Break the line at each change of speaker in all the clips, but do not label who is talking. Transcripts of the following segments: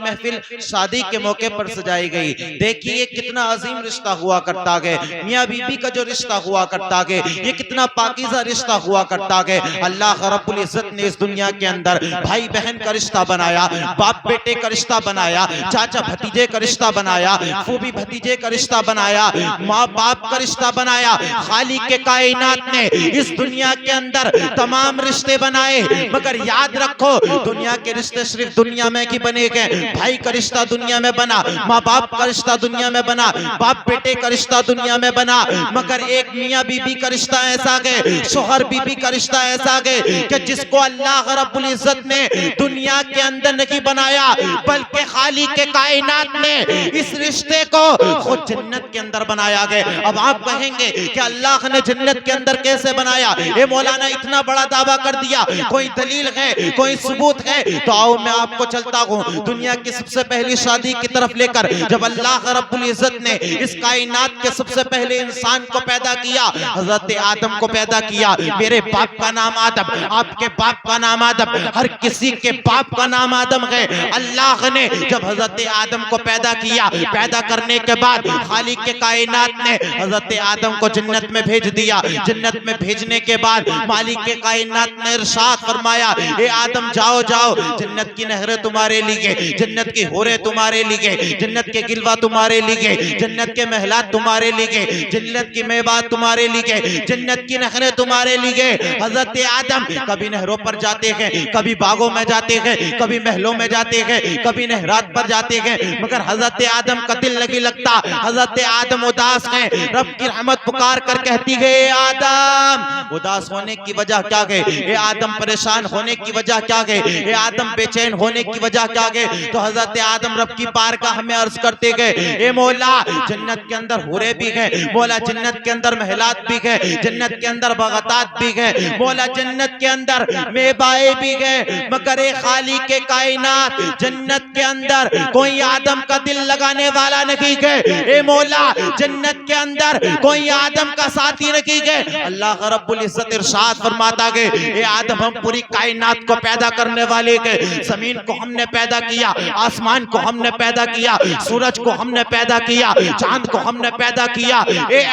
महफिल शादी के मौके पर सजाई गई। देखिए कितना अजीम रिश्ता हुआ करता है, मियाँ बीबी का जो रिश्ता हुआ करता है ये कितना पाकीज़ा रिश्ता हुआ करता है। अल्लाह रब्बुल इज्जत ने इस दुनिया के अंदर भाई बहन का रिश्ता बनाया, बाप बेटे का रिश्ता बनाया, चाचा भतीजे का रिश्ता बनाया, फूफी भतीजे का रिश्ता बनाया, माँ बाप का रिश्ता बनाया। खालिक के कायनात ने इस दुनिया के अंदर तमाम रिश्ते बनाए, मगर याद रखो दुनिया के रिश्ते सिर्फ दुनिया में ही बने गए। भाई का रिश्ता दुनिया में बना, माँ बाप का रिश्ता दुनिया में बना, बाप बेटे का रिश्ता दुनिया में बना, मगर एक मियाँ बीबी का रिश्ता ऐसा है, शोहर बीबी का रिश्ता ऐसा है कि जिसको अल्लाह रब्बुल इज्जत ने दुनिया के अंदर नहीं बनाया, बल्कि खालिक के कायनात ने इस रिश्ते को खुद जन्नत के अंदर बनाया गया। अब आप कहेंगे कि अल्लाह ने जन्नत के अंदर कैसे बनाया? ये मौलाना इतना बड़ा दावा कर दिया, कोई दलील है, कोई सबूत है? तो आओ मैं आपको चलता हूँ दुनिया की सबसे पहली शादी की तरफ लेकर। जब अल्लाह रब्बुल इज्जत ने इस कायनात के सबसे पहले इंसान को पैदा किया, हजरत आदम को पैदा किया। मेरे बाप का नाम आदम, आपके बाप का नाम आदम, हर किसी के बाप का नाम आदम है। अल्लाह ने जब हजरत आदम को पैदा किया, पैदा करने के बाद खालिक के कायनात ने हजरत आदम को जन्नत में भेज दिया। जन्नत में भेजने के बाद मालिक के कायनात ने इरशाद फरमाया, ए आदम जाओ जाओ, जन्नत की नहरें तुम्हारे लिए, जन्नत की होरें तुम्हारे लिए, जन्नत के गिलवा तुम्हारे लिए, जन्नत के महलात तुम्हारे लिए, जन्नत की मेवात तुम्हारे लिए, जन्नत की नहरें तुम्हारे लिए। हजरत आदम कभी नहरों पर जाते हैं, कभी बागों में जाते हैं, कभी महलों में जाते हैं, कभी नहरात पर जाते हैं, मगर हजरत आदम का दिल नहीं लगता। हजरत आदम उदास है। रब की रहमत पुकार कर कहती है, आदम उदास होने की वजह क्या है? ये आदम परेशान होने की वजह क्या है? ये आदम बेचैन होने की वजह क्या है? तो हजरत आदम रब की बारगाह में अर्ज करते गए, ए मौला जन्नत के अंदर हुरे भी है, मौला जन्नत के अंदर महलात भी है, जन्नत के अंदर बगतात भी है, मौला जन्नत के अंदर मेवाए भी है, मगर ए खालिक के कायनात जन्नत के अंदर कोई आदम का दिल लगाने वाला नहीं है। ए मौला जन्नत के अंदर कोई आदम का साथी नहीं है। अल्लाह रब्बुल इज्जत इरशाद फरमाता है, ए आदम हम पूरी कायनात को पैदा करने वाले के, जमीन को हमने पैदा किया, आसमान को हमने पैदा किया, सूरज को हमने पैदा किया, चांद को हमने पैदा किया। ए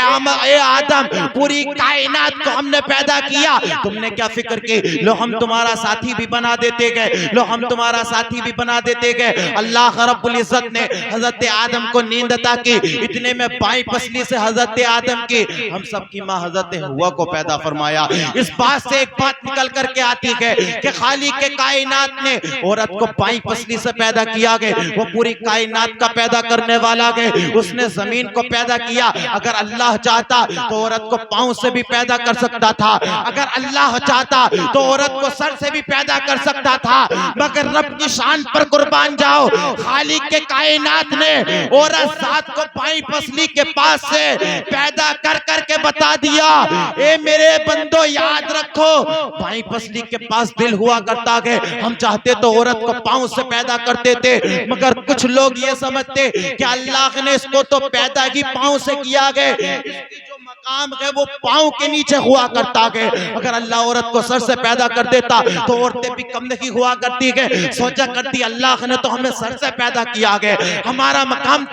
आदम पूरी कायनात को हमने पैदा किया, तुमने क्या फिक्र की? लो हम तुम्हारा साथी भी बना देते गए, लो हम तुम्हारा साथी भी बना देते गए। अल्लाह रब्बुल इज्जत ने हजरत आदम को नींद अता की, इतने में बाई पसली से हजरत आदम की हम सब की माँ हजरत हव्वा को पैदा फरमाया। इस बात से एक बात निकल करके आती है कि खालिक के कायनात ने औरत को बाई पसली से पैदा किया गया, वो पूरी कायनात का पैदा करने वाला है। उसने जमीन को पैदा किया, अगर अल्लाह चाहता तो औरत को पांव से भी पैदा कर सकता था, अगर अल्लाह चाहता तो औरत को सर से भी पैदा कर सकता था, मगर रब की शान पर कुर्बान जाओ, खालिक के कायनात ने औरत साथ को बाई पसली के पास से पैदा कर करके बता दिया, ए मेरे बंदो याद रखो बाई पसली के पास दिल हुआ करता है। हम चाहते तो औरत को पांव से पैदा करते थे, मगर कुछ लोग ये समझते कि अल्लाह ने इसको तो पैदा ही पांव से किया गया, इसकी जो मकाम है वो पांव के नीचे हुआ करता है। अगर अल्लाह औरत को सर से पैदा कर देता तो औरतें भी कम नहीं हुआ करती है। सोचा करती अल्लाह ने तो हमें सर से पैदा किया गया, हमारा मकाम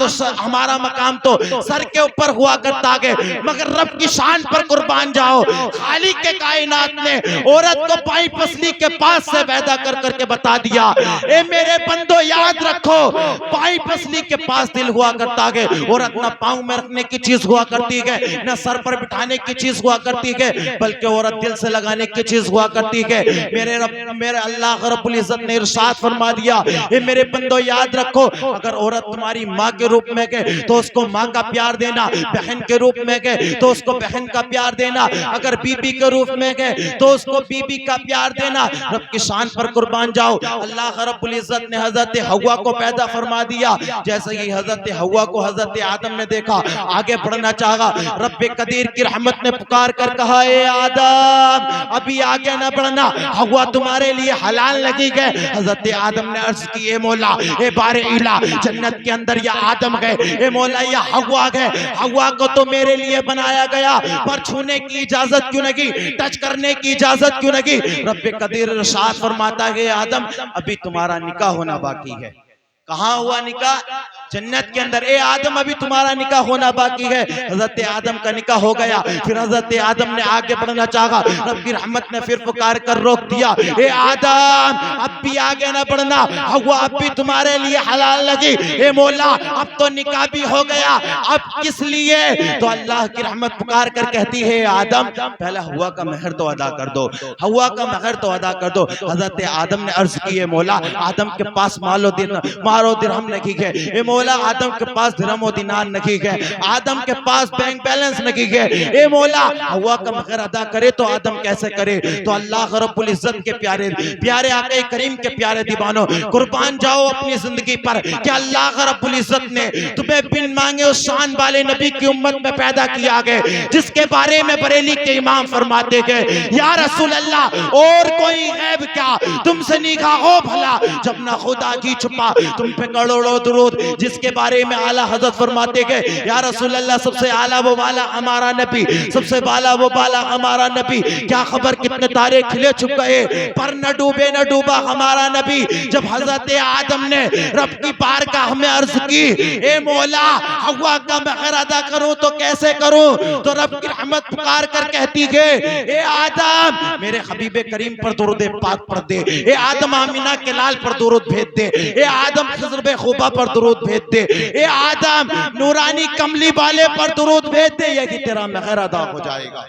तो सर के ऊपर हुआ करता है, मगर रब की शान पर कुर्बान जाओ, खालिक के कायनात ने औरत को पाई पसली के पास से पैदा कर करके बता दिया, ए मेरे बंदो याद रखो पाई पसली के पास दिल हुआ करता है। औरत ना पांव में रखने की चीज हुआ करती है, न सर पर बिठाने की चीज हुआ करती है, बल्कि औरत दिल से लगाने की चीज हुआ करती है। मेरे अल्लाह रब्बुल इज्जत ने इरशाद फरमा दिया, ये मेरे बंदो याद रखो अगर औरत तुम्हारी माँ के रूप में गए तो उसको माँ का प्यार देना, बहन के रूप में गए तो उसको बहन का प्यार देना, अगर बीबी के रूप में गए तो उसको बीबी का प्यार देना। रब की शान पर कुर्बान जाओ, अल्लाह रब्बुल इज्जत ने हजरत हव्वा को पैदा फरमा दिया। जैसे ही हजरत हव्वा को हजरत आदम ने देखा, आगे बढ़ना चाहा, रब्बे कदीर की रहमत ने पुकार कर कहा, ए आदम अभी आगे न बढ़ना, हव्वा तुम्हारे लिए हलाल लगी गए। हजरत आदम ने अर्ज की, ए मौला ए बारे इला, जन्नत के अंदर या आदम गए, ए मौला या हव्वा गए, हव्वा को तो मेरे लिए बनाया गया, पर छूने की इजाजत क्यों नहीं, टच करने की इजाजत क्यों नहीं? रब्बे कदीर इरशाद फरमाता है, आदम अभी तुम्हारा निकाह होना बाकी है। कहाँ हुआ निकाह? जन्नत के अंदर। ए आदम अभी तुम्हारा निकाह होना बाकी है। हजरत आदम का निकाह हो गया। फिर हजरत आदम ने आगे बढ़ना चाहा, रब की रहमत ने फिर पुकार कर रोक दिया, ए आदम अब भी आगे ना बढ़ना, हवा अब भी तुम्हारे लिए हलाल लगी। ए मौला अब तो निकाह भी हो गया, अब किस लिए? तो अल्लाह की रहमत पुकार कर कहती है, आदम पहले हवा का महर तो अदा कर दो, हवा का महर तो अदा कर दो। हजरत आदम ने अर्ज की, मौला आदम के पास मारो दिरहम नहीं है, ए मौला आदम के पास दिरहम और दिनार नहीं है, आदम के पास बैंक बैलेंस नहीं है, ए मौला हवा का महर अदा करे तो आदम कैसे करे? तो अल्लाह रब्बुल इज्जत के प्यारे प्यारे आके करीम के प्यारे दीवानों, कुर्बान जाओ अपनी जिंदगी पर कि अल्लाह रब्बुल इज्जत ने तुम्हें बिन मांगे उस शान वाले नबी की उम्मत में पैदा किया गया जिसके बारे में बरेली के इमाम फरमाते गए, या रसूल अल्लाह और कोई गैब क्या तुमसे निगाह हो भला, जब ना खुदा की छुपा तुम पे करोड़ों दुरूद, जिसके बारे में आला हजरत फरमाते गए, या रसूल अल्लाह सबसे आला वो वाला हमारा नबी, सबसे बाला वो बाला हमारा नबी, क्या खबर कितने तारे खिले छुप गए पर न डूबे न डूबा हमारा नबी। जब हजरत आदम ने रब की बारगाह में अर्ज की, ए मौला हवा का महर अदा करूं तो कैसे करूं? तो रब की रहमत पुकार कर कहती है, ए आदम मेरे हबीबे करीम पर दुरूद पाक पढ़ दे, ए आदम आमिना के लाल पर दुरूद भेज दे, ए आदम खिज़्र खूबा पर दुरूद भेज दे, ए आदम नूरानी कमली वाले पर दुरूद भेज दे, यही तेरा महर अदा हो जाएगा।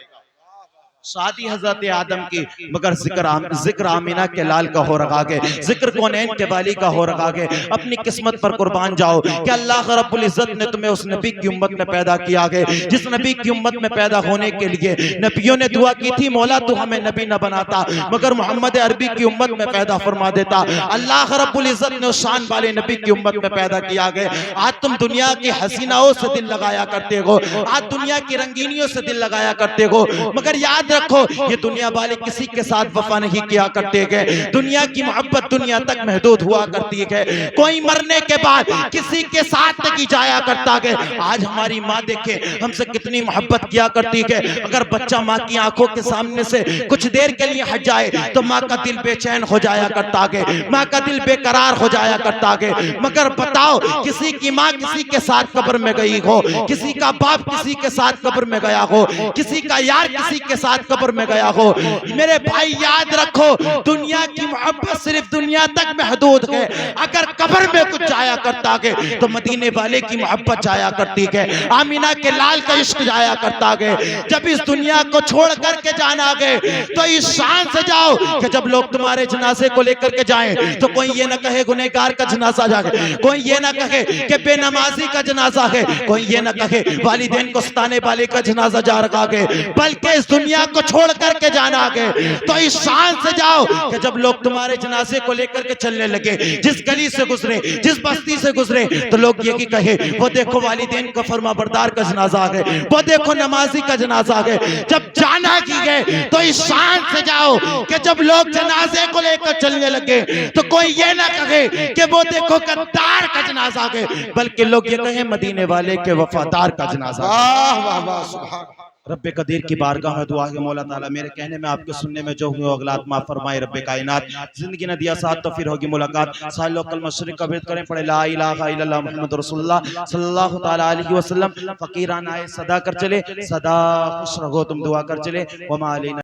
शादी हजरत आदम की, मगर जिक्र आमिना के लाल का हो रखा के, जिक्र कौनैन के वाली का हो रखा के। अपनी किस्मत पर कुर्बान जाओ कि अल्लाह रब्बुल इज्जत ने तुम्हें उस नबी की उम्मत में पैदा किया गया जिस नबी की उम्मत में पैदा होने के लिए नबियों ने दुआ की थी, मौला तू हमें नबी न बनाता मगर मोहम्मद अरबी की उम्मत में पैदा फरमा देता। अल्लाह रब्बुल इज्जत ने उस शान वाले नबी की उम्मत में पैदा किया गया। आज तुम दुनिया की हसीनाओं से दिल लगाया करते हो, आज दुनिया की रंगीनियों से दिल लगाया करते हो, मगर याद रखो ये दुनिया वाले किसी के साथ वफा नहीं किया करते गए। दुनिया की मोहब्बत दुनिया तक महदूद हुआ करती है, कोई मरने के बाद किसी के साथ नहीं जाया करता है। आज हमारी माँ देखे हमसे कितनी मोहब्बत किया करती है, अगर बच्चा माँ की आंखों के सामने से कुछ देर के लिए हट जाए तो माँ का दिल बेचैन हो जाया करता है, माँ का दिल बेकरार हो जाया करता है। मगर बताओ किसी की माँ किसी के साथ कब्र में गई हो, किसी का बाप किसी के साथ कब्र में गया हो, किसी का यार किसी के साथ कब्र में गया हो, मेरे भाई याद रखो दुनिया की मोहब्बत सिर्फ दुनिया तक महदूद है। अगर कब्र में कुछ जाया करता है तो मदीने वाले की मोहब्बत जाया करती है, आमिना के लाल का इश्क जाया करता है। जब इस दुनिया को छोड़ करके जाना है तो इस शान से जाओ कि जब लोग तुम्हारे जनाजे को लेकर के जाएं तो कोई ये ना कहे गुनहगार का जनाजा जाए, कोई ये ना कहे कि बेनमाजी का जनाजा है, कोई ये ना कहे वालिदैन को सताने वाले का जनाजा जा रखा है, बल्कि इस दुनिया को छोड़ करके जाना आगे तो इस शान से जाओ कि जब लोग तुम्हारे जनाजे को लेकर के चलने लगे, जिस गली से गुजरे जिस बस्ती से गुजरे तो लोग ये की कहे वो देखो वालिदैन का फरमाबरदार का जनाजा है, वो देखो नमाजी का जनाजा है। जब जाना की है तो इस शान से जाओ कि जब लोग जनाजे को लेकर चलने लगे तो कोई ये ना कहे कि वो देखो गद्दार का जनाजा है, बल्कि लोग ये कहे मदीने वाले के वफादार का जनाजा। वाह वाह वाह सुभान रब्बे कदीर की बारगाह में दुआ है मौला ताला मेरे कहने में आपके सुनने में जो हुआ अगलात माफ फरमाए रब्बे कायनात। जिंदगी न दिया साथ तो फिर होगी मुलाकात। सारे लोग कलमा शरीफ का विर्द करें, पढ़े ला इलाहा इल्लल्लाह मुहम्मद रसूलुल्लाह सल्लल्लाहु ताला अलैहि वसल्लम। फकीरान आए सदा कर चले, सदा खुश रहो तुम दुआ कर चले। वमा अलैना